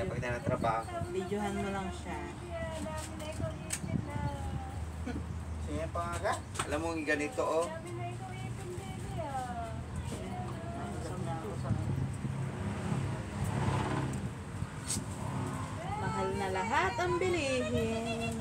kapag na nagtrabaho. Videohan mo lang siya. Siya pa nga. Alam mo yung ganito oh. Mahal na lahat ang bilihin.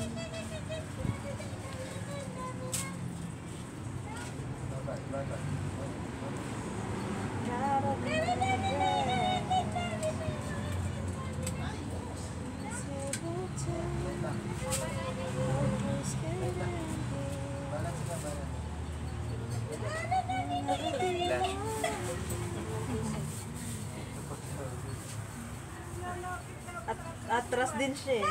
Flash. Atras din siya eh.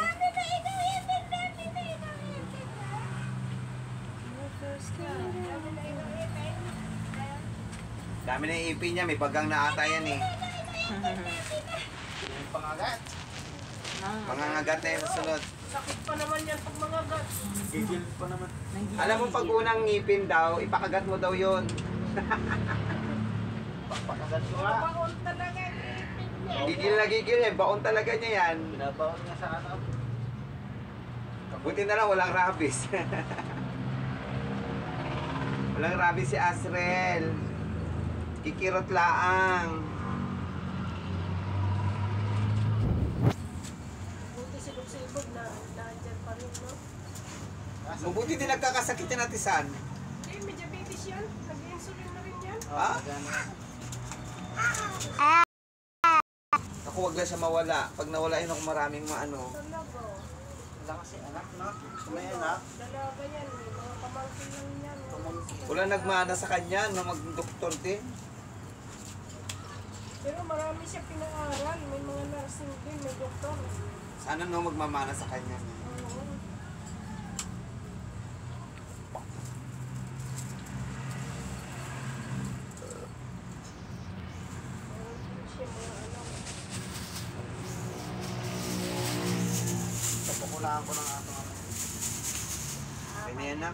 Dami na yung ipin niya, may bagang na ata yan eh. Yung pangagat. Mangangagat na yung sunod. Sakit pa naman yan pag mga gat. Gigil pa naman. Alam mo pag unang ngipin daw, ipakagat mo daw yun. Pakagat ko nga. Baon talaga yung ipin niya. Gigil na gigil eh, baon talaga niya yan. Binabaon niya sa ano. Buti na lang walang rabies. Walang rabies si Asrel. Kikirot laang. Buti silog-silog na nandyan pa rin, no? Mabuti din nagkakasakit yan natin saan. Eh, may diabetes yan. Nag-insulin na rin yan. Ha? Ako wag lang siya mawala. Pag nawala yun ako maraming maano. Talaga. Wala kasi anak, no? May anak. Dalaga yan. May mga pamangkin lang yan. Wala nagmana sa kanya no mag-doktor din. Pero marami siya pinaaral. May mga nursing din, may doktor. Sana no magmamana sa kanya. Oo. Meron siya mga ano. Tapukulaan ko ng ato. Kaya na yan na.